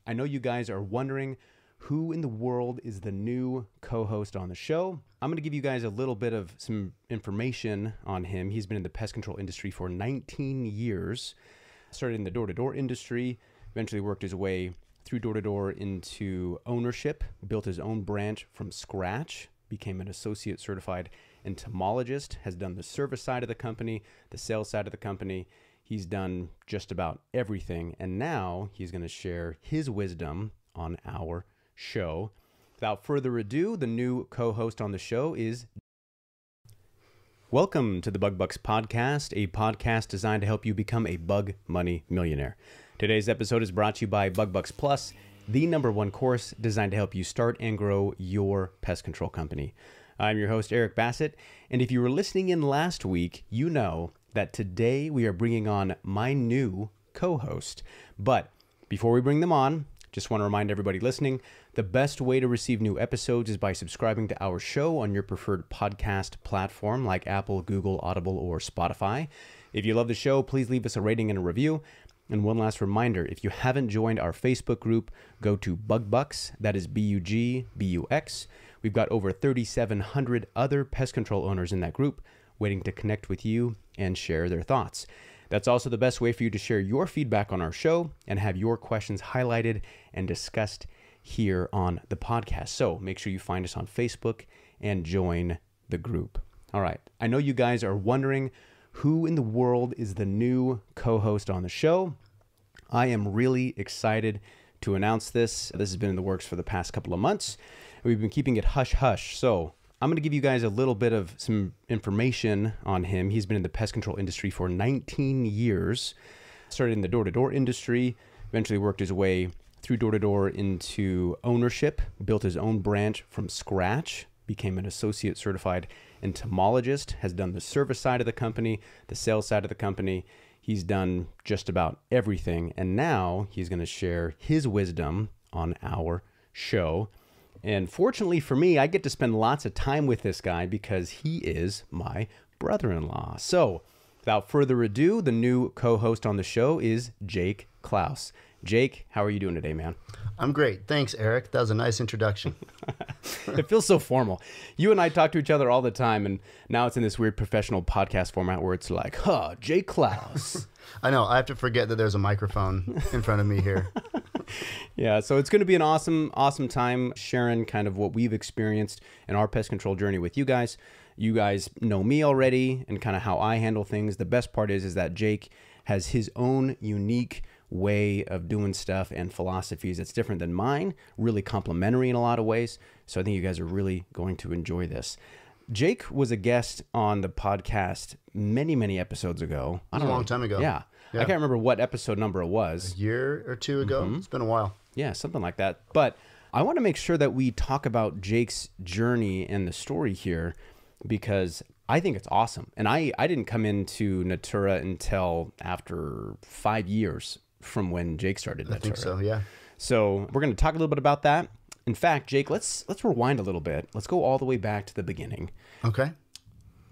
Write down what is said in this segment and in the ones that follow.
I know you guys are wondering who in the world is the new co-host on the show. I'm going to give you guys a little bit of some information on him. He's been in the pest control industry for 19 years. Started in the door-to-door industry, eventually worked his way through door-to-door into ownership, built his own branch from scratch, became an associate certified entomologist, has done the service side of the company, the sales side of the company. He's done just about everything, and now he's going to share his wisdom on our show. Without further ado, the new co-host on the show is... Welcome to the Bug Bucks Podcast, a podcast designed to help you become a bug money millionaire. Today's episode is brought to you by Bug Bucks Plus, the #1 course designed to help you start and grow your pest control company. I'm your host, Eric Bassett, and if you were listening in last week, you know that today we are bringing on my new co-host. But before we bring them on, just want to remind everybody listening, the best way to receive new episodes is by subscribing to our show on your preferred podcast platform like Apple, Google, Audible, or Spotify. If you love the show, please leave us a rating and a review. And one last reminder, if you haven't joined our Facebook group, go to Bug Bucks, that is B-U-G-B-U-X. We've got over 3,700 other pest control owners in that group waiting to connect with you and share their thoughts. That's also the best way for you to share your feedback on our show and have your questions highlighted and discussed here on the podcast. So make sure you find us on Facebook and join the group. All right. I know you guys are wondering who in the world is the new co-host on the show. I am really excited to announce this. This has been in the works for the past couple of months. We've been keeping it hush-hush. So I'm going to give you guys a little bit of some information on him. He's been in the pest control industry for 19 years. Started in the door-to-door industry, eventually worked his way through door-to-door into ownership, built his own branch from scratch, became an associate certified entomologist, has done the service side of the company, the sales side of the company. He's done just about everything, and now he's going to share his wisdom on our show. And fortunately for me, I get to spend lots of time with this guy because he is my brother-in-law. So without further ado, the new co-host on the show is Jake Klaus. Jake, how are you doing today, man? I'm great. Thanks, Eric. That was a nice introduction. It feels so formal. You and I talk to each other all the time, and now it's in this weird professional podcast format where it's like, Jake Klaus. I know. I have to forget that there's a microphone in front of me here. Yeah, so it's going to be an awesome time sharing kind of what we've experienced in our pest control journey with you guys. You guys know me already and kind of how I handle things. The best part is that Jake has his own unique way of doing stuff and philosophies that's different than mine, really complementary in a lot of ways. So I think you guys are really going to enjoy this. Jake was a guest on the podcast many episodes ago. A long time ago. Yeah. I can't remember what episode number it was. A year or two ago. Mm-hmm. It's been a while. Yeah, something like that. But I want to make sure that we talk about Jake's journey and the story here because I think it's awesome. And I didn't come into Natura until after 5 years from when Jake started Natura. I think so, yeah. So we're going to talk a little bit about that. In fact, Jake, let's rewind a little bit. Let's go all the way back to the beginning. Okay.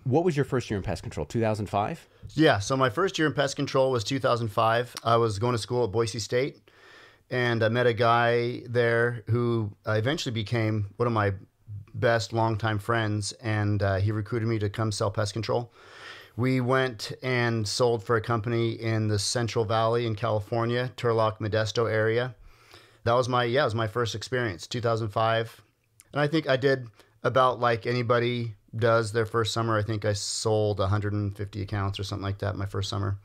What was your first year in pest control? 2005? Yeah, so my first year in pest control was 2005. I was going to school at Boise State, and I met a guy there who eventually became one of my best longtime friends, and he recruited me to come sell pest control. We went and sold for a company in the Central Valley in California, Turlock, Modesto area. That was my first experience, 2005. And I think I did about like anybody does their first summer. I think I sold 150 accounts or something like that my first summer.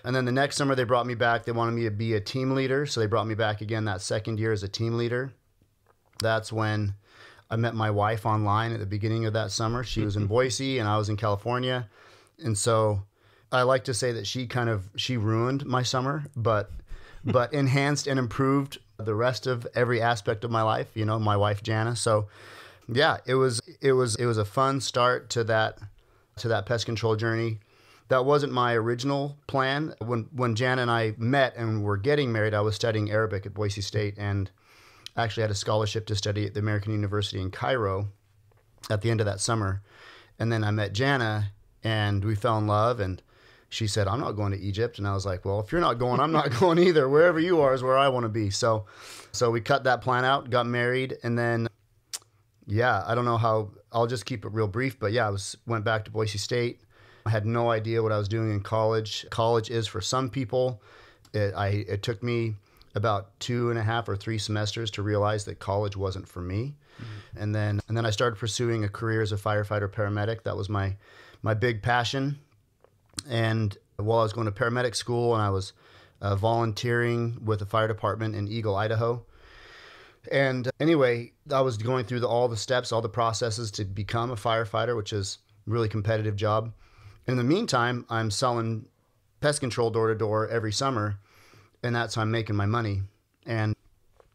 And then the next summer they brought me back. They wanted me to be a team leader. So they brought me back again that second year as a team leader. That's when I met my wife online at the beginning of that summer. She was in Boise and I was in California. And so I like to say that she ruined my summer, but enhanced and improved the rest of every aspect of my life, you know, my wife, Jana. So yeah, it was a fun start to that pest control journey. That wasn't my original plan. When Jana and I met and were getting married, I was studying Arabic at Boise State and actually had a scholarship to study at the American University in Cairo at the end of that summer. And then I met Jana and we fell in love and she said, I'm not going to Egypt. And I was like, well, if you're not going, I'm not going either. Wherever you are is where I want to be. So we cut that plan out, got married. And then, yeah, I don't know how, I'll just keep it real brief. But yeah, went back to Boise State. I had no idea what I was doing in college. College is for some people. It took me about 2.5 or 3 semesters to realize that college wasn't for me. And then I started pursuing a career as a firefighter paramedic. That was my big passion. And while I was going to paramedic school, and I was volunteering with the fire department in Eagle, Idaho. And anyway, I was going through all the steps, all the processes to become a firefighter, which is a really competitive job. In the meantime, I'm selling pest control door to door every summer, and that's how I'm making my money. And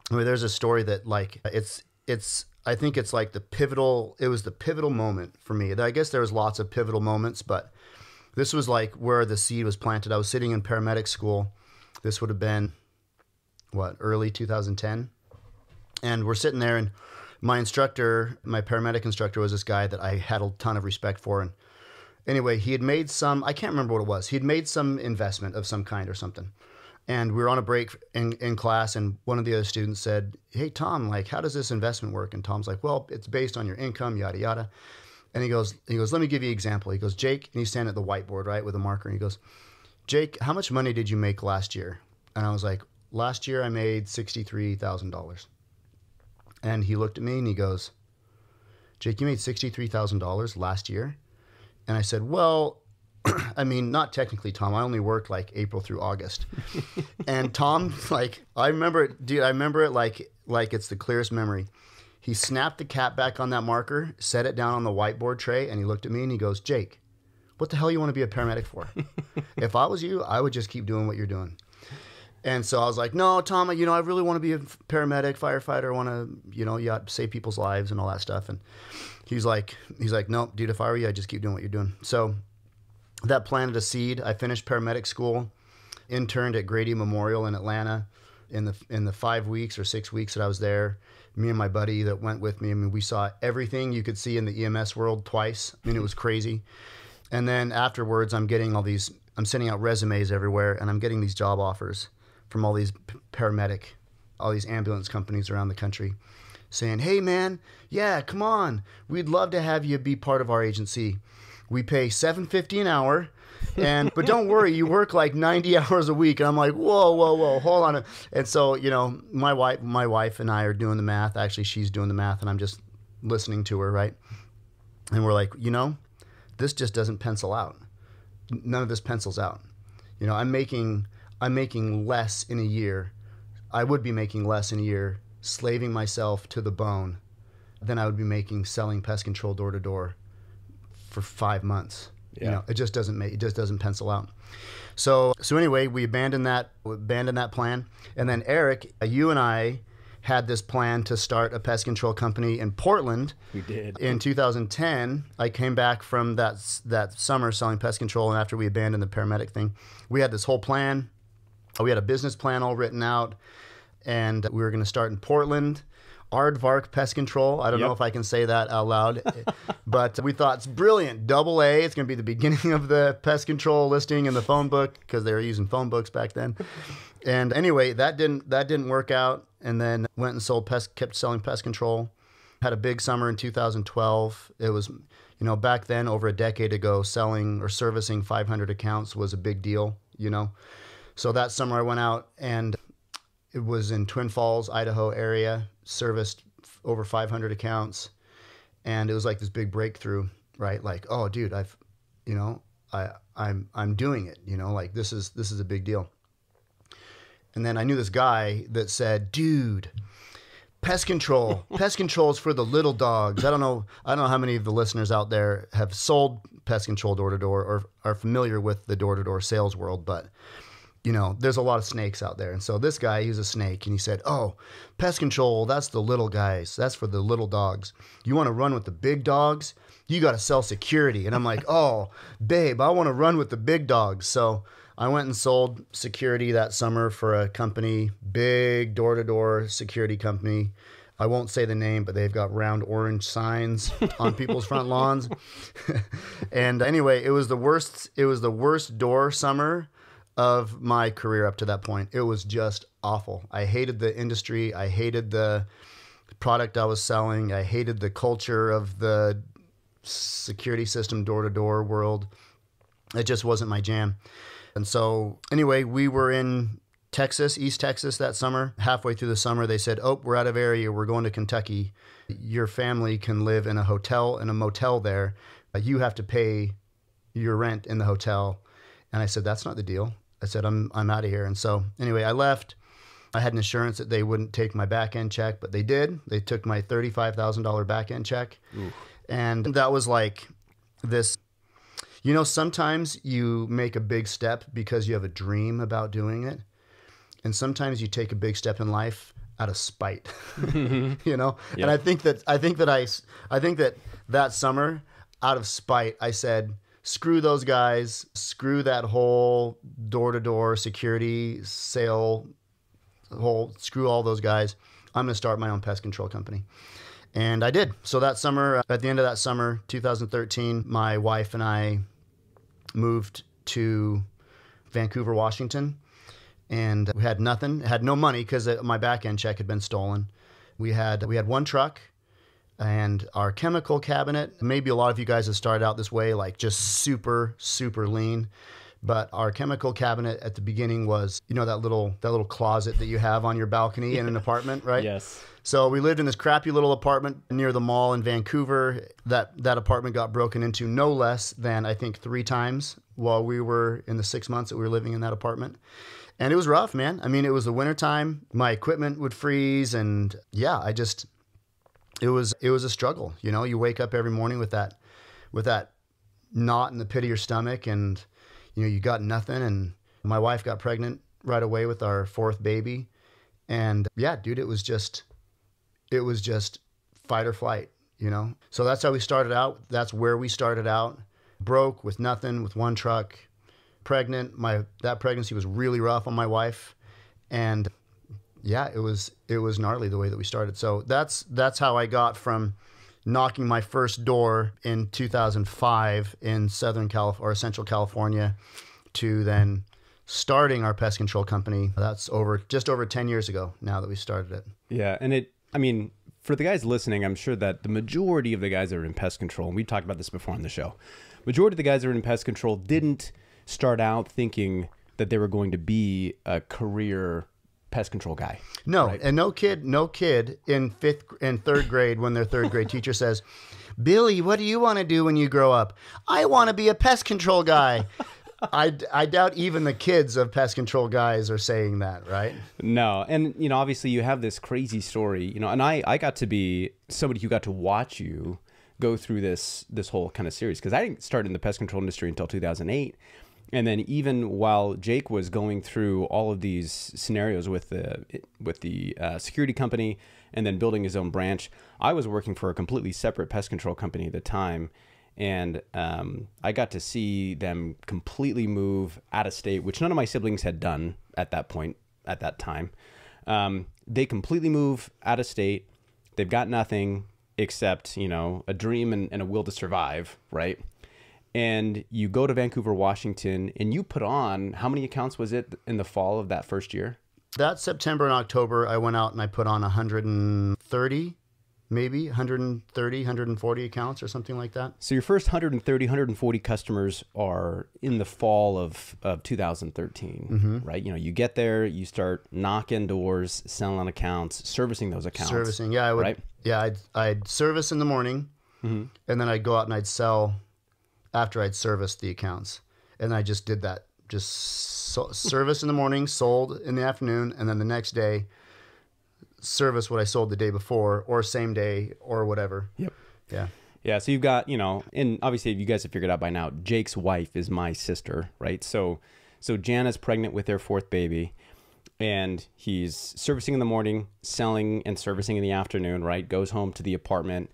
I mean, there's a story that like I think it's like it was the pivotal moment for me. I guess there was lots of pivotal moments, but this was like where the seed was planted. I was sitting in paramedic school. This would have been, early 2010. And we're sitting there, and my paramedic instructor was this guy that I had a ton of respect for. And anyway, he had made I can't remember what it was. He'd made some investment of some kind or something. And we were on a break in class, and one of the other students said, hey, Tom, like, how does this investment work? And Tom's like, well, it's based on your income, yada, yada. And he goes, let me give you an example. He goes, Jake, and he's standing at the whiteboard, right, with a marker. And he goes, Jake, how much money did you make last year? And I was like, last year I made $63,000. And he looked at me and he goes, Jake, you made $63,000 last year? And I said, well, I mean, not technically, Tom. I only worked like April through August. And Tom, like, I remember it, dude. I remember it like it's the clearest memory. He snapped the cap back on that marker, set it down on the whiteboard tray, and he looked at me and he goes, Jake, what the hell you want to be a paramedic for? If I was you, I would just keep doing what you're doing. And so I was like, no, Tom, I really want to be a paramedic, firefighter. I want to, save people's lives and all that stuff. And he's like, nope, dude, if I were you, I'd just keep doing what you're doing. So that planted a seed. I finished paramedic school, interned at Grady Memorial in Atlanta. In the 5 weeks or 6 weeks that I was there, me and my buddy that went with me, I mean, we saw everything you could see in the EMS world twice. I mean, it was crazy. And then afterwards, I'm sending out resumes everywhere, and I'm getting these job offers from all these all these ambulance companies around the country saying, hey man, yeah, come on. We'd love to have you be part of our agency. We pay $7.50 an hour. But don't worry, you work like 90 hours a week. And I'm like, whoa, hold on. And so, my wife and I are doing the math. Actually, she's doing the math and I'm just listening to her, right? And we're like, this just doesn't pencil out. None of this pencils out. I'm making less in a year. I would be making less in a year slaving myself to the bone than I would be making selling pest control door to door for 5 months. Yeah. It just doesn't pencil out. So anyway, we abandoned that plan. And then Eric, you and I had this plan to start a pest control company in Portland. We did. In 2010, I came back from that summer selling pest control, and after we abandoned the paramedic thing, we had this whole plan. We had a business plan all written out, and we were going to start in Portland. Aardvark Pest Control. I don't know if I can say that out loud, but we thought it's brilliant. AA. It's going to be the beginning of the pest control listing in the phone book because they were using phone books back then. And anyway, that didn't work out. And then went and kept selling pest control. Had a big summer in 2012. It was, back then, over a decade ago, selling or servicing 500 accounts was a big deal, So that summer I went out, and it was in Twin Falls, Idaho area, serviced over 500 accounts. And it was like this big breakthrough, right? Like, oh dude, I'm doing it, like this is a big deal. And then I knew this guy that said, dude, pest control is for the little dogs. I don't know how many of the listeners out there have sold pest control door to door or are familiar with the door to door sales world, but there's a lot of snakes out there. And so this guy, he's a snake, and he said, oh, pest control, that's the little guys. That's for the little dogs. You want to run with the big dogs? You got to sell security. And I'm like, oh, babe, I want to run with the big dogs. So I went and sold security that summer for a company, big door-to-door security company. I won't say the name, but they've got round orange signs on people's front lawns. And anyway, it was the worst door summer of my career up to that point. It was just awful. I hated the industry. I hated the product I was selling. I hated the culture of the security system door-to-door world. It just wasn't my jam. And so anyway, we were in Texas, East Texas that summer. Halfway through the summer, they said, oh, we're out of area. We're going to Kentucky. Your family can live in a hotel and a motel there. You have to pay your rent in the hotel. And I said, that's not the deal. I said, I'm out of here. And so anyway, I left. I had an assurance that they wouldn't take my back end check, but they did. They took my $35,000 back end check. Ooh. And that was like this, you know, sometimes you make a big step because you have a dream about doing it. And sometimes you take a big step in life out of spite, you know? Yeah. And I think that summer, out of spite, I said, screw those guys, screw that whole door-to-door security sale, screw all those guys. I'm going to start my own pest control company. And I did. So that summer, at the end of that summer, 2013, my wife and I moved to Vancouver, Washington. And we had nothing, had no money because my back end check had been stolen. We had one truck and our chemical cabinet. Maybe a lot of you guys have started out this way, like just super, super lean. But our chemical cabinet at the beginning was, you know, that little closet that you have on your balcony in an apartment, right? Yes. So we lived in this crappy little apartment near the mall in Vancouver. That apartment got broken into no less than, I think, 3 times while we were in the 6 months that we were living in that apartment. And it was rough, man. I mean, it was the wintertime. My equipment would freeze. And yeah, it was a struggle. You know, you wake up every morning with that knot in the pit of your stomach and, you know, you got nothing. And my wife got pregnant right away with our 4th baby. And yeah, dude, it was just fight or flight, you know? So that's how we started out. That's where we started out. Broke with nothing, with 1 truck. Pregnant. That pregnancy was really rough on my wife, and yeah, it was gnarly the way that we started. So that's how I got from knocking my first door in 2005 in Central California to then starting our pest control company. That's just over 10 years ago now that we started it. Yeah, and I mean, for the guys listening, I'm sure that the majority of the guys that are in pest control, and we've talked about this before on the show, majority of the guys that are in pest control didn't start out thinking that they were going to be a career pest control guy. No, right? And no kid in 5th and 3rd grade when their 3rd grade teacher says, Billy, what do you want to do when you grow up? I want to be a pest control guy. I doubt even the kids of pest control guys are saying that, right? No. And, you know, obviously you have this crazy story, you know, and I got to be somebody who got to watch you go through this whole kind of series, because I didn't start in the pest control industry until 2008. And then even while Jake was going through all of these scenarios with the security company and then building his own branch, I was working for a completely separate pest control company at the time. And I got to see them completely move out of state, which none of my siblings had done at that point, at that time. They completely move out of state. They've got nothing except, you know, a dream and a will to survive, right? And you go to Vancouver, Washington, and you put on, how many accounts was it in the fall of that first year? That September and October, I went out and I put on 130, maybe 130, 140 accounts or something like that. So your first 130, 140 customers are in the fall of 2013, right? You know, you get there, you start knocking doors, selling accounts, servicing those accounts. Servicing, yeah, I would. Right? Yeah, I'd service in the morning, and then I'd go out and I'd sell after I'd serviced the accounts. And I just did that. Just service in the morning, sold in the afternoon, and then the next day, service what I sold the day before or same day or whatever. Yep. Yeah. Yeah. So you've got, you know, and obviously you guys have figured out by now, Jake's wife is my sister, right? So Jana's pregnant with their 4th baby, and he's servicing in the morning, selling and servicing in the afternoon, right? Goes home to the apartment,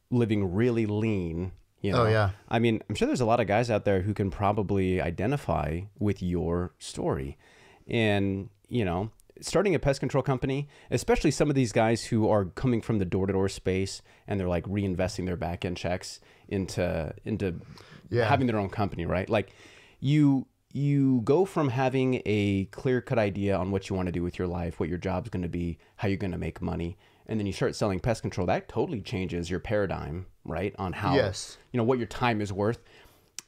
living really lean. You know? Oh, yeah. I mean, I'm sure there's a lot of guys out there who can probably identify with your story. And, you know, starting a pest control company, especially some of these guys who are coming from the door-to-door space and they're like reinvesting their back-end checks into having their own company, right? Like you go from having a clear-cut idea on what you want to do with your life, what your job's going to be, how you're going to make money, and then you start selling pest control. That totally changes your paradigm, right? On how, what your time is worth.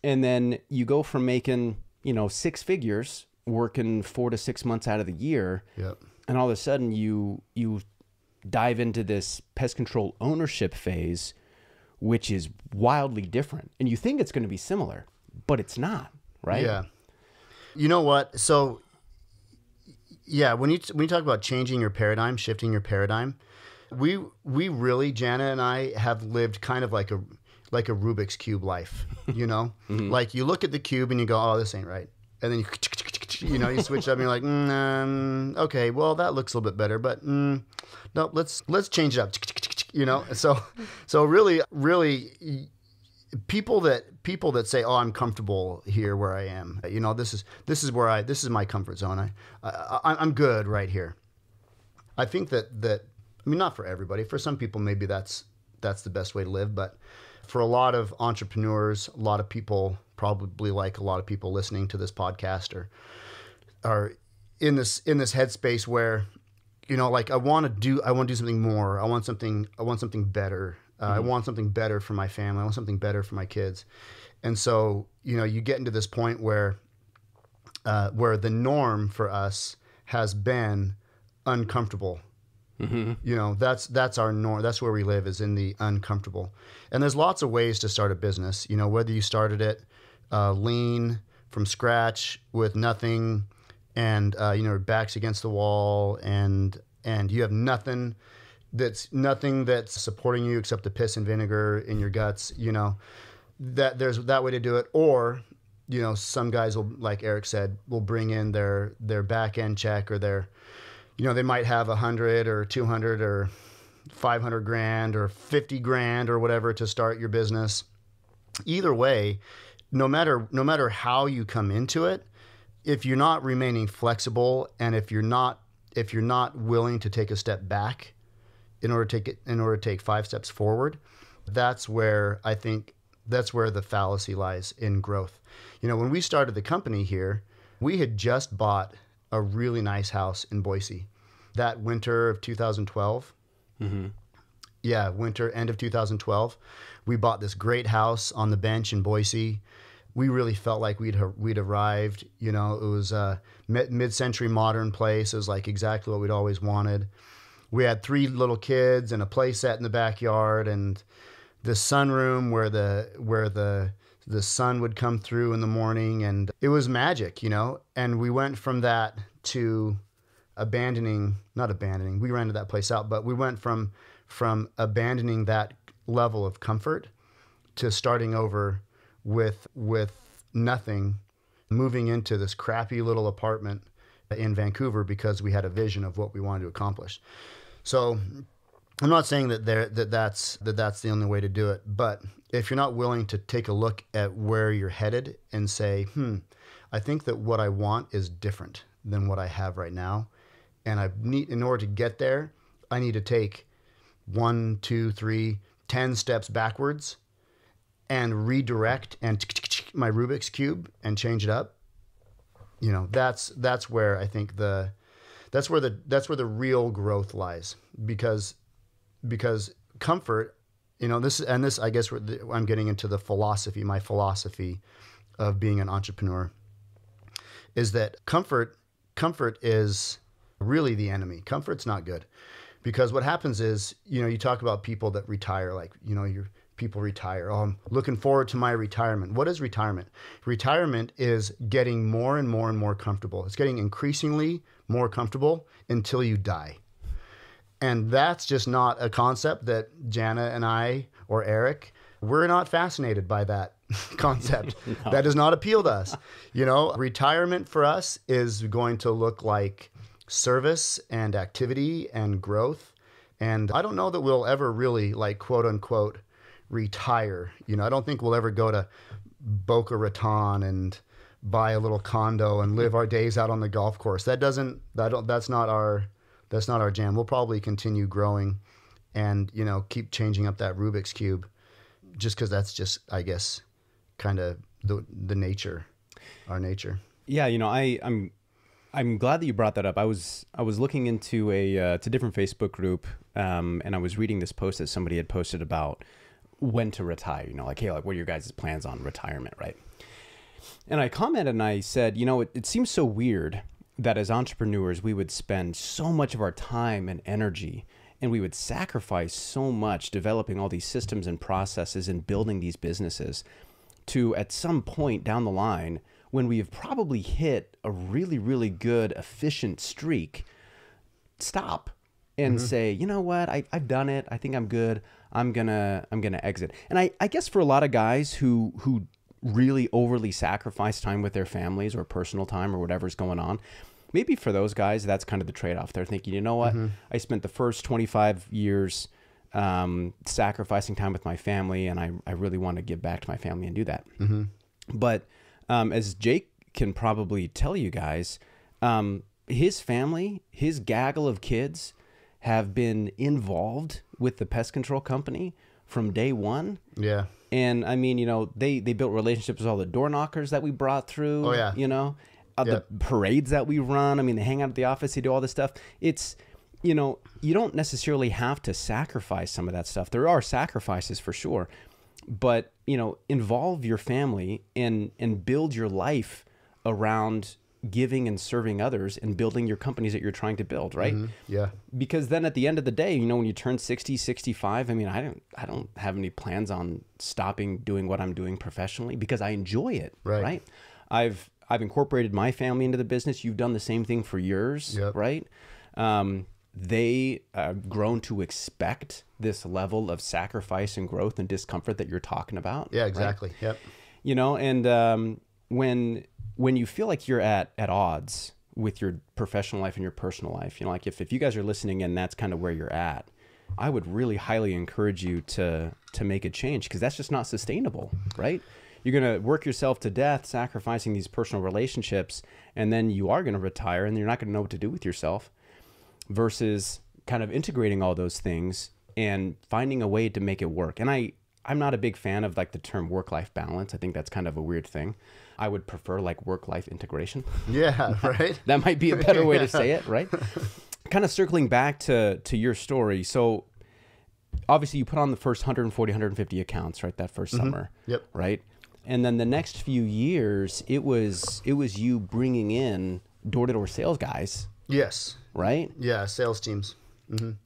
And then you go from making, 6 figures, working 4 to 6 months out of the year. Yep. And all of a sudden you dive into this pest control ownership phase, which is wildly different. And you think it's going to be similar, but it's not, right? Yeah. You know what? So, yeah, when you talk about changing your paradigm, shifting your paradigm, we really, Jana and I, have lived kind of like a Rubik's Cube life, Mm-hmm. Like you look at the cube and you go, oh, this ain't right. And then you switch up and you're like, okay, well, that looks a little bit better, but no, let's change it up, So really, people that say, oh, I'm comfortable here where I am, this is my comfort zone. I'm good right here. I think that not for everybody. For some people, maybe that's the best way to live, but for a lot of entrepreneurs, a lot of people, probably like a lot of people listening to this podcast, are in this headspace where, like I want to do something more. I want something better. I want something better for my family. I want something better for my kids. And so, you get into this point where the norm for us has been uncomfortable. Mm-hmm. That's our norm. That's where we live, is in the uncomfortable. And there's lots of ways to start a business. Whether you started it lean from scratch with nothing, and your back's against the wall, and you have nothing that's supporting you except the piss and vinegar in your guts. That there's that way to do it. Or some guys will, like Eric said, will bring in their back end check, or their they might have 100 or 200 or 500 grand or 50 grand or whatever to start your business. Either way, no matter how you come into it, if you're not remaining flexible, and if you're not willing to take a step back in order to take 5 steps forward, that's where the fallacy lies in growth. When we started the company here, we had just bought a really nice house in Boise that winter of 2012. Mm-hmm. Yeah, end of 2012. We bought this great house on the bench in Boise. We really felt like we'd arrived. It was a mid-century modern place. It was like exactly what we'd always wanted. We had 3 little kids and a play set in the backyard, and the sunroom where the sun would come through in the morning, and it was magic, And we went from that to we rented that place out, but we went from abandoning that level of comfort to starting over with nothing, moving into this crappy little apartment in Vancouver because we had a vision of what we wanted to accomplish. So I'm not saying that's the only way to do it, but if you're not willing to take a look at where you're headed and say, I think that what I want is different than what I have right now, and in order to get there, I need to take 1, 2, 3, 10 steps backwards and redirect and my Rubik's Cube and change it up. That's where I think that's where the real growth lies, because comfort, this I guess I'm getting into my philosophy of being an entrepreneur, is that comfort is really the enemy. Comfort's not good, because what happens is, you talk about people that retire, like, people retire. Oh, I'm looking forward to my retirement. What is retirement? Retirement is getting more and more and more comfortable. It's getting increasingly more comfortable until you die. And that's just not a concept that Jana and I or Eric, we're not fascinated by that concept. No. That does not appeal to us. Retirement for us is going to look like service and activity and growth. And I don't know that we'll ever really, like, quote unquote, retire. I don't think we'll ever go to Boca Raton and buy a little condo and live our days out on the golf course. That's not our jam. We'll probably continue growing and, you know, keep changing up that Rubik's Cube just because that's just, I guess, kind of the nature, our nature. Yeah, you know, I'm glad that you brought that up. I was looking into it's a different Facebook group, and I was reading this post that somebody had posted about when to retire. You know, like, hey, like, what are your guys' plans on retirement, right? And I commented and I said, you know, it seems so weird that as entrepreneurs we would spend so much of our time and energy, and we would sacrifice so much developing all these systems and processes and building these businesses to, at some point down the line, when we have probably hit a really, really good, efficient streak, stop and say, you know what, I've done it. I think I'm good. I'm gonna exit. And I guess for a lot of guys who really overly sacrifice time with their families or personal time or whatever's going on, maybe for those guys, that's kind of the trade-off. They're thinking, you know what, I spent the first 25 years sacrificing time with my family, and I really want to give back to my family and do that. But as Jake can probably tell you guys, his family, his gaggle of kids have been involved with the pest control company from day one. Yeah. And I mean, you know, they built relationships with all the door knockers that we brought through. Oh, yeah. You know, the parades that we run. I mean, they hang out at the office, they do all this stuff. It's, you know, you don't necessarily have to sacrifice some of that stuff. There are sacrifices for sure. But, you know, involve your family and build your life around giving and serving others and building your companies that you're trying to build, right? Yeah. Because then at the end of the day, you know, when you turn 60, 65, I mean, I don't have any plans on stopping doing what I'm doing professionally because I enjoy it, right? I've incorporated my family into the business. You've done the same thing for yours, right? They have grown to expect this level of sacrifice and growth and discomfort that you're talking about. Yeah, exactly. Right? Yep. You know, and when you feel like you're at odds with your professional life and your personal life, you know, like if you guys are listening and that's kind of where you're at, I would really highly encourage you to make a change, because that's just not sustainable, right? You're going to work yourself to death, sacrificing these personal relationships, and then you are going to retire and you're not going to know what to do with yourself, versus kind of integrating all those things and finding a way to make it work. And I'm not a big fan of like the term work-life balance. I think that's kind of a weird thing. I would prefer like work-life integration. Yeah, right. That might be a better way to say it, right? Kind of circling back to your story. So obviously you put on the first 140, 150 accounts, right? That first summer. Yep. Right. And then the next few years, it was you bringing in door-to-door sales guys. Yes. Right? Yeah, sales teams.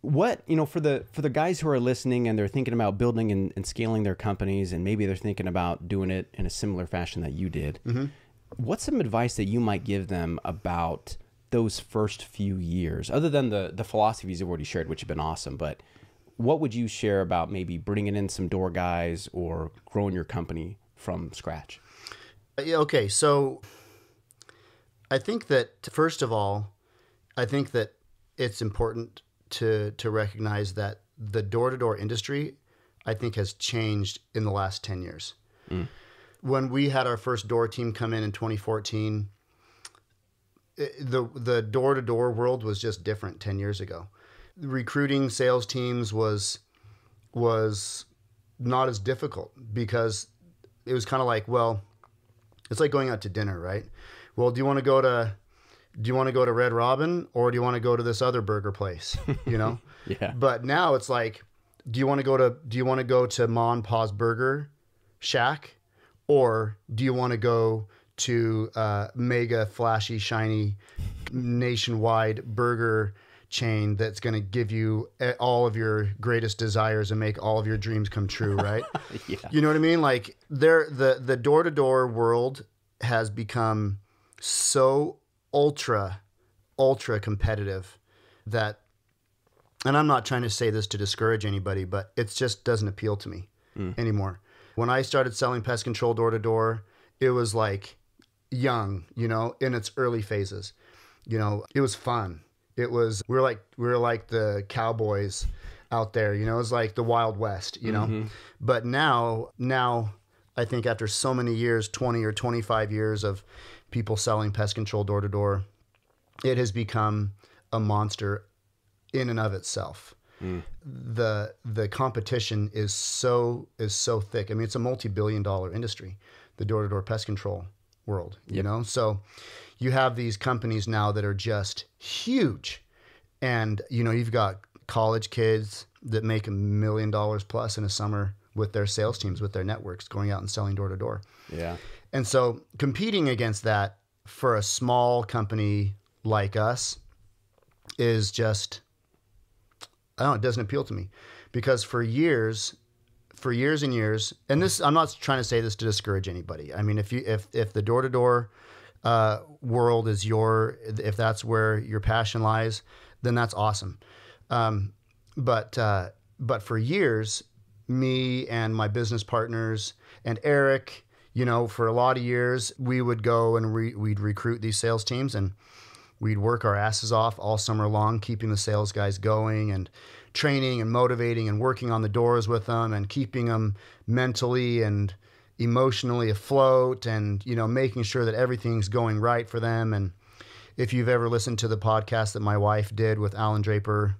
What, you know, for the guys who are listening and they're thinking about building and scaling their companies, and maybe they're thinking about doing it in a similar fashion that you did, what's some advice that you might give them about those first few years, other than the philosophies you've already shared, which have been awesome? But what would you share about maybe bringing in some door guys or growing your company from scratch? Yeah, okay, so I think that, first of all, I think that it's important to recognize that the door-to-door industry, I think, has changed in the last 10 years. When we had our first door team come in 2014, the door-to-door world was just different 10 years ago. Recruiting sales teams was not as difficult, because it was kind of like, well, it's like going out to dinner, right? Well, do you want to go to Red Robin, or do you want to go to this other burger place? You know? Yeah. But now it's like, do you want to go to Ma and Pa's Burger Shack, or do you want to go to mega flashy, shiny, nationwide burger chain that's going to give you all of your greatest desires and make all of your dreams come true, right? Yeah. You know what I mean? Like, the door-to-door world has become so ultra competitive that, and I'm not trying to say this to discourage anybody, but it just doesn't appeal to me anymore. When I started selling pest control door to door, it was like young, you know, in its early phases. You know, it was fun. It was, we were like the cowboys out there, you know, it was like the Wild West, you know. But now I think after so many years, 20 or 25 years of people selling pest control door to door, it has become a monster in and of itself. The competition is so thick. I mean, it's a multi-billion-dollar industry, the door-to-door pest control world, you know? So you have these companies now that are just huge. And, you know, you've got college kids that make $1 million plus in a summer with their sales teams, with their networks, going out and selling door to door. Yeah. And so competing against that for a small company like us is just, I don't know, it doesn't appeal to me, because for years and years, and this, I'm not trying to say this to discourage anybody. I mean, if the door to door world is if that's where your passion lies, then that's awesome. But for years, me and my business partners and Eric, you know, for a lot of years, we would go and we'd recruit these sales teams, and we'd work our asses off all summer long, keeping the sales guys going and training and motivating and working on the doors with them and keeping them mentally and emotionally afloat, and, you know, making sure that everything's going right for them. And if you've ever listened to the podcast that my wife did with Alan Draper,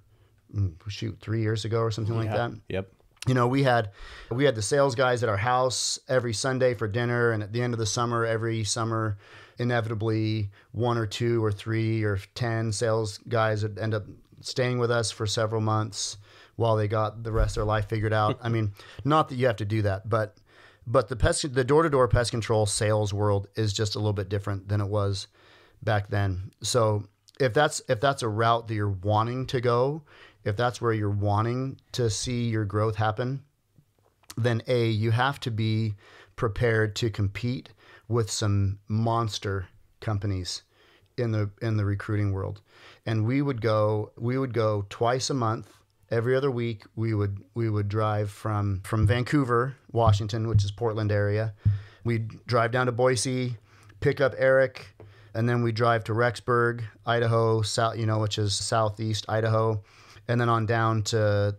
3 years ago or something like that. Yep. You know, we had the sales guys at our house every Sunday for dinner, and at the end of the summer, every summer, inevitably 1 or 2 or 3 or 10 sales guys would end up staying with us for several months while they got the rest of their life figured out. I mean, not that you have to do that, but the door-to-door pest control sales world is just a little bit different than it was back then. So if that's a route that you're wanting to go, if that's where you're wanting to see your growth happen, then you have to be prepared to compete with some monster companies in the recruiting world. And we would go twice a month. Every other week, we would drive from Vancouver, Washington, which is Portland area. We'd drive down to Boise, pick up Eric, and then we'd drive to Rexburg, Idaho, which is southeast Idaho, and then on down to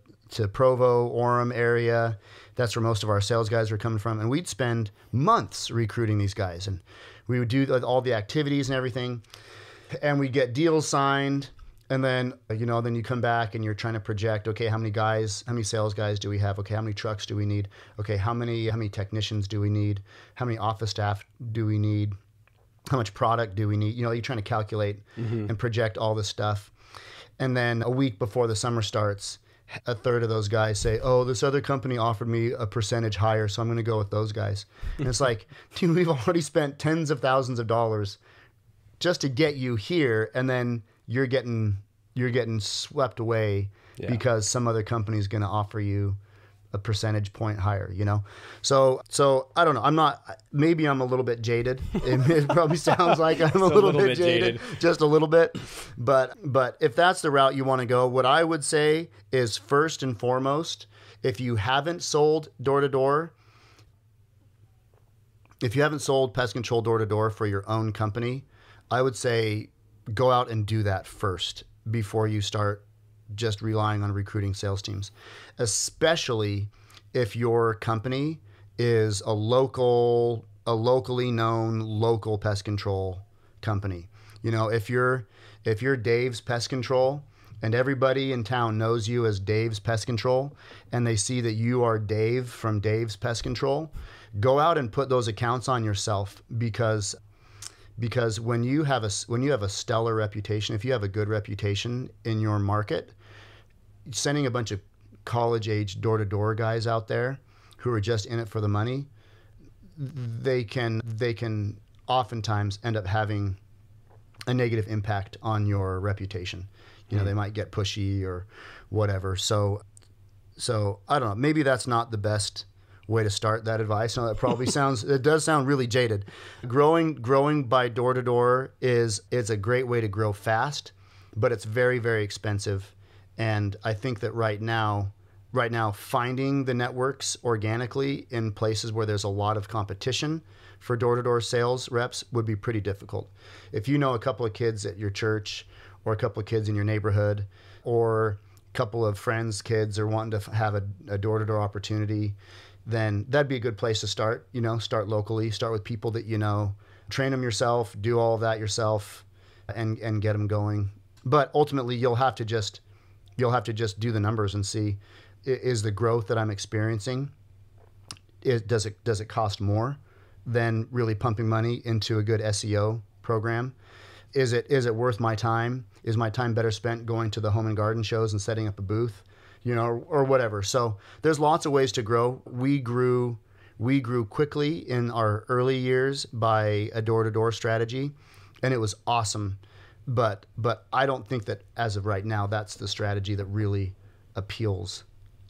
Provo, Orem area. That's where most of our sales guys were coming from. And we'd spend months recruiting these guys, and we would do all the activities and everything, and we'd get deals signed. And then, you know, then you come back and you're trying to project, okay, how many sales guys do we have? Okay, how many trucks do we need? Okay, how many technicians do we need? How many office staff do we need? How much product do we need? You know, you're trying to calculate and project all this stuff. And then a week before the summer starts, a third of those guys say, oh, this other company offered me a percentage higher, so I'm going to go with those guys. And it's like, dude, we've already spent tens of thousands of dollars just to get you here, and then you're getting swept away because some other company is going to offer you a percentage point higher, you know? So I don't know. Maybe I'm a little bit jaded. It probably sounds like I'm a little bit jaded, just a little bit. But if that's the route you want to go, what I would say is, first and foremost, if you haven't sold door to door, if you haven't sold pest control door to door for your own company, I would say go out and do that first before you start just relying on recruiting sales teams, especially if your company is a locally known local pest control company. You know, if you're Dave's Pest Control and everybody in town knows you as Dave's Pest Control, and they see that you are Dave from Dave's Pest Control, go out and put those accounts on yourself, because when you have a stellar reputation, if you have a good reputation in your market, sending a bunch of college-age door-to-door guys out there who are just in it for the money, they can oftentimes end up having a negative impact on your reputation. You know, they might get pushy or whatever. So I don't know. Maybe that's not the best way to start that advice. No, that probably it does sound really jaded. Growing by door to door is a great way to grow fast, but it's very, very expensive. And I think that right now, finding the networks organically in places where there's a lot of competition for door to door sales reps would be pretty difficult. If you know a couple of kids at your church, or a couple of kids in your neighborhood, or a couple of friends' kids are wanting to have a door to door opportunity, then that'd be a good place to start. Start locally, start with people that train them yourself, do all of that yourself, and get them going. But ultimately, you'll have to just do the numbers and see, is the growth that I'm experiencing, does it cost more than really pumping money into a good SEO program? Is it worth my time? Is my time better spent going to the home and garden shows and setting up a booth, or whatever? So there's lots of ways to grow. We grew quickly in our early years by a door-to-door strategy, and it was awesome. But I don't think that as of right now, that's the strategy that really appeals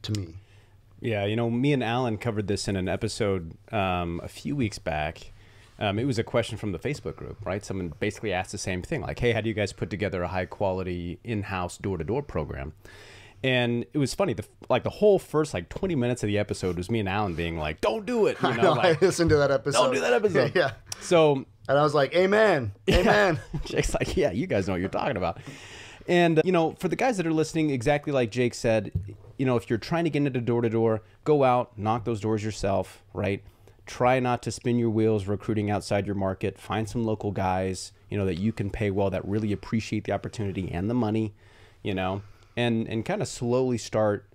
to me. Yeah, me and Alan covered this in an episode a few weeks back. It was a question from the Facebook group, right? Someone basically asked the same thing, like, hey, how do you guys put together a high-quality in-house door-to-door program? And it was funny, the whole first 20 minutes of the episode was me and Alan being like, don't do it. I listened to that episode. Don't do that episode. Yeah. So... And I was like, amen, amen. Jake's like, yeah, you guys know what you're talking about. And, for the guys that are listening, exactly like Jake said, if you're trying to get into door-to-door, go out, knock those doors yourself, right? Try not to spin your wheels recruiting outside your market. Find some local guys, that you can pay well, that really appreciate the opportunity and the money, and kind of slowly start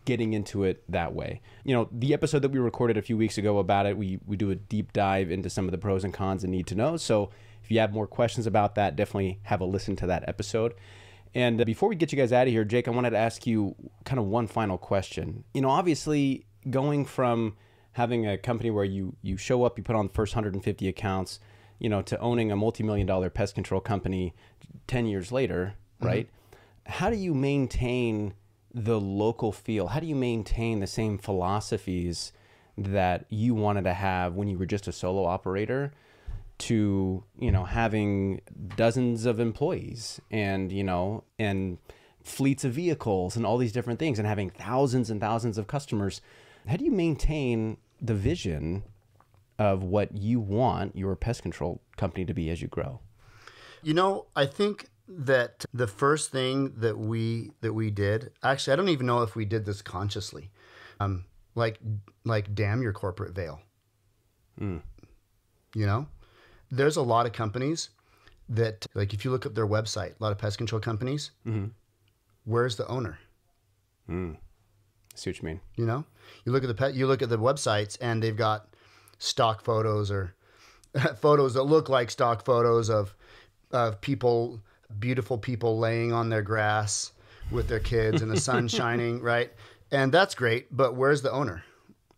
getting into it that way. The episode that we recorded a few weeks ago about it, we do a deep dive into some of the pros and cons and need to know. So if you have more questions about that, definitely have a listen to that episode. And before we get you guys out of here, Jake, I wanted to ask you kind of one final question. Obviously going from having a company where you show up, you put on the first 150 accounts, to owning a multi-million-dollar pest control company 10 years later, right? How do you maintain the local feel? How do you maintain the same philosophies that you wanted to have when you were just a solo operator to, having dozens of employees and, and fleets of vehicles and all these different things and having thousands and thousands of customers? How do you maintain the vision of what you want your pest control company to be as you grow? I think that the first thing that we did, actually, I don't even know if we did this consciously, like damn your corporate veil. There's a lot of companies that, if you look up their website, a lot of pest control companies, where's the owner? I see what you mean. You look at the websites and they've got stock photos or photos that look like stock photos of people, beautiful people laying on their grass with their kids and the sun shining, right? And that's great, but where's the owner?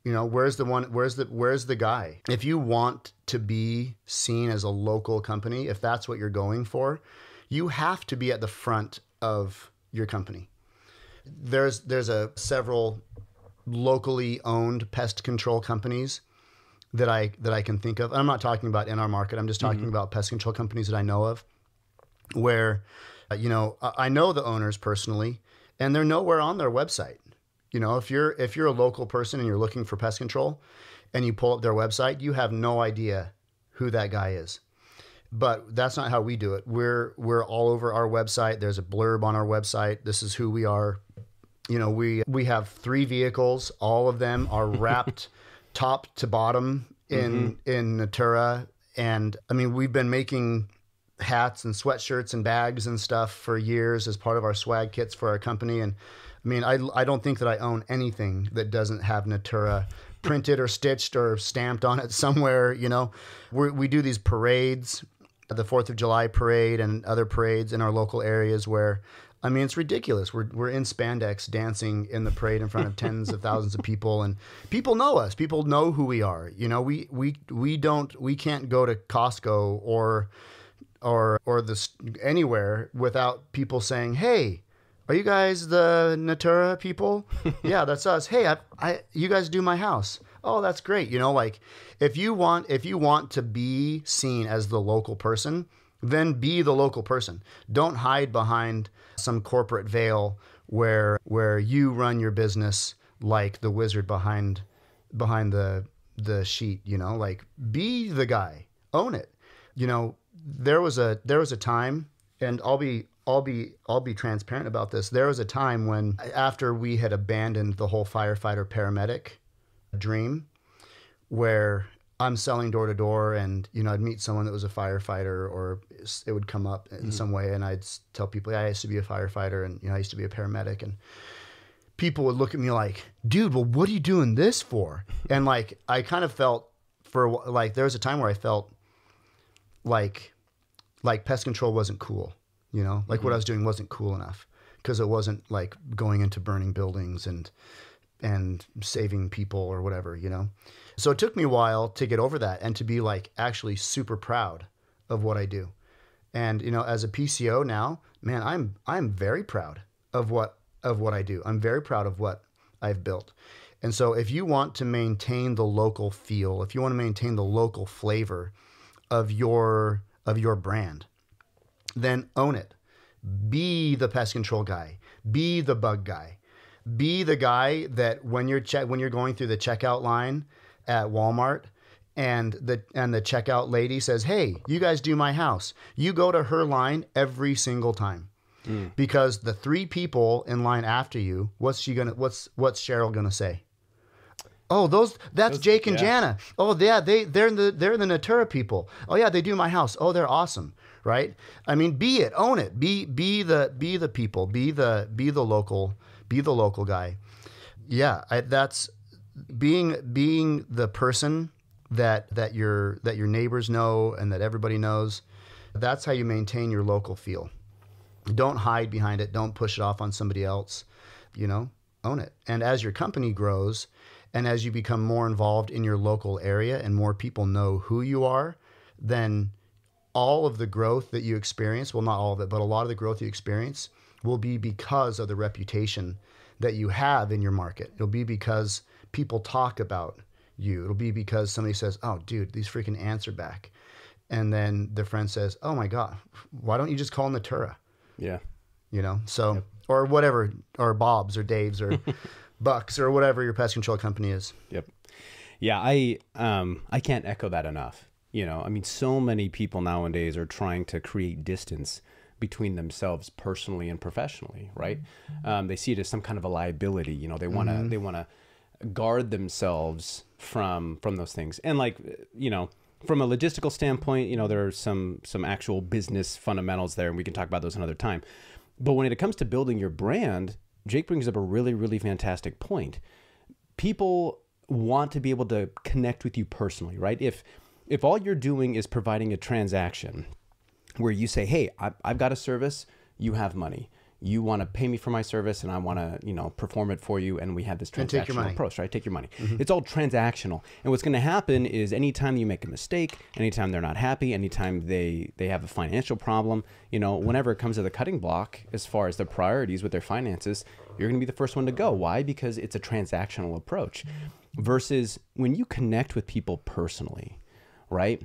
Where's the guy? If you want to be seen as a local company, if that's what you're going for, you have to be at the front of your company. There's several locally owned pest control companies that I can think of. I'm not talking about in our market. I'm just talking about pest control companies that I know of, where, I know the owners personally, and they're nowhere on their website. If you're a local person and you're looking for pest control, and you pull up their website, you have no idea who that guy is. But that's not how we do it. We're all over our website. There's a blurb on our website. This is who we are. We have 3 vehicles. All of them are wrapped top to bottom in Natura. And I mean, we've been making hats and sweatshirts and bags and stuff for years as part of our swag kits for our company. And I mean, I don't think that I own anything that doesn't have Natura printed or stitched or stamped on it somewhere. We do these parades, the 4th of July parade and other parades in our local areas where, I mean, it's ridiculous. We're in spandex dancing in the parade in front of tens of thousands of people, and people know us. People know who we are. We can't go to Costco or anywhere without people saying, "Hey, are you guys the Natura people?" "Yeah, that's us." "Hey, you guys do my house." "Oh, that's great." If you want to be seen as the local person, then be the local person. Don't hide behind some corporate veil where you run your business like the wizard behind the sheet. Be the guy. Own it. There was a time, and I'll be transparent about this. There was a time when, after we had abandoned the whole firefighter paramedic dream where I'm selling door to door, and I'd meet someone that was a firefighter, or it would come up in some way, and I'd tell people, yeah, I used to be a firefighter, and I used to be a paramedic, and people would look at me like, dude, well, what are you doing this for? And like, I kind of felt there was a time where I felt like pest control wasn't cool, like what I was doing wasn't cool enough, because it wasn't like going into burning buildings and saving people or whatever, So it took me a while to get over that and to be like actually super proud of what I do. And, as a PCO now, man, I'm very proud of what I do. I'm very proud of what I've built. And so if you want to maintain the local feel, if you want to maintain the local flavor of your brand, then own it. Be the pest control guy. Be the bug guy. Be the guy that when you're going through the checkout line at Walmart and the checkout lady says, "Hey, you guys do my house." You go to her line every single time. Because the 3 people in line after you, what's Cheryl gonna say? Oh, that's Jake and Jana. Oh yeah, they're the Natura people. Oh yeah, they do my house. Oh, they're awesome, right? I mean, be it, own it. Be the people. Be the local guy. Yeah, that's being the person that your neighbors know and that everybody knows. That's how you maintain your local feel. Don't hide behind it. Don't push it off on somebody else. Own it. And as your company grows and as you become more involved in your local area and more people know who you are, then all of the growth that you experience, well, not all of it, but a lot of the growth you experience will be because of the reputation that you have in your market. It'll be because people talk about you. It'll be because somebody says, "Oh, dude, these freaking ants are back." And then their friend says, "Oh my God, why don't you just call Natura?" Yeah. So, Yep. Or whatever, or Bob's or Dave's or Buck's or whatever your pest control company is. Yep. Yeah. I can't echo that enough. I mean, so many people nowadays are trying to create distance between themselves personally and professionally, right? They see it as some kind of a liability. They want to guard themselves from those things. And like, from a logistical standpoint, there are some actual business fundamentals there, and we can talk about those another time. But when it comes to building your brand, Jake brings up a really, really fantastic point. People want to be able to connect with you personally, right? If all you're doing is providing a transaction where you say, "Hey, I've got a service, you have money. You want to pay me for my service, and I want to, perform it for you, and we have this transactional approach, right? Take your money." It's all transactional. And what's going to happen is anytime you make a mistake, anytime they're not happy, anytime they have a financial problem, whenever it comes to the cutting block, as far as their priorities with their finances, you're going to be the first one to go. Why? Because it's a transactional approach. Versus when you connect with people personally, right?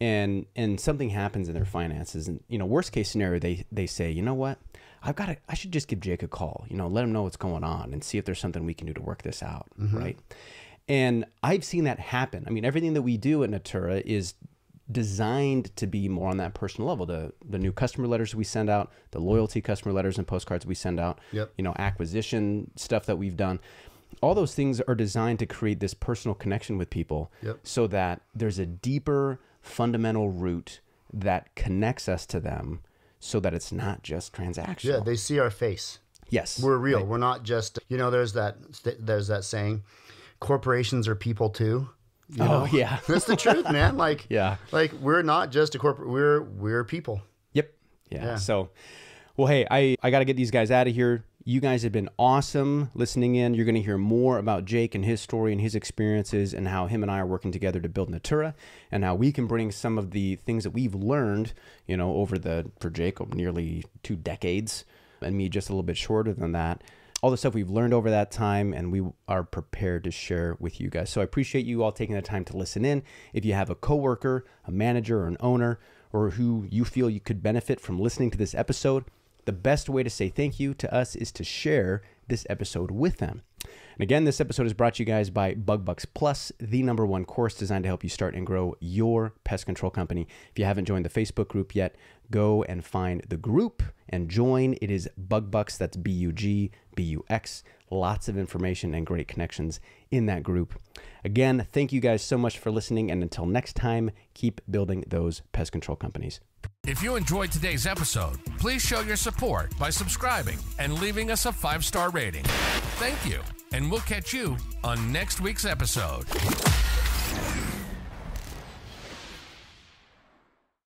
And something happens in their finances, and worst case scenario, they say, "You know what? I should just give Jake a call, let him know what's going on and see if there's something we can do to work this out." Right. And I've seen that happen. I mean, everything that we do at Natura is designed to be more on that personal level. The new customer letters we send out, the loyalty customer letters and postcards we send out, acquisition stuff that we've done. All those things are designed to create this personal connection with people so that there's a deeper fundamental root that connects us to them, so that it's not just transactional. Yeah, they see our face. Yes. We're real. Right. We're not just, there's that saying, corporations are people too. Oh, yeah. That's the truth, man. Like, yeah. Like, we're not just a corporate, we're people. Yep. Yeah. So, well, hey, I got to get these guys out of here. You guys have been awesome listening in. You're going to hear more about Jake and his story and his experiences and how him and I are working together to build Natura, and how we can bring some of the things that we've learned, for Jake, nearly 2 decades, and me just a little bit shorter than that. All the stuff we've learned over that time, and we are prepared to share with you guys. So I appreciate you all taking the time to listen in. If you have a coworker, a manager, or an owner, or who you feel you could benefit from listening to this episode, the best way to say thank you to us is to share this episode with them. And again, this episode is brought to you guys by BugBucks Plus, the #1 course designed to help you start and grow your pest control company. If you haven't joined the Facebook group yet, go and find the group and join. It is BugBucks. That's BUGBUX. Lots of information and great connections in that group. Again, thank you guys so much for listening. And until next time, keep building those pest control companies. If you enjoyed today's episode, please show your support by subscribing and leaving us a 5-star rating. Thank you, and we'll catch you on next week's episode.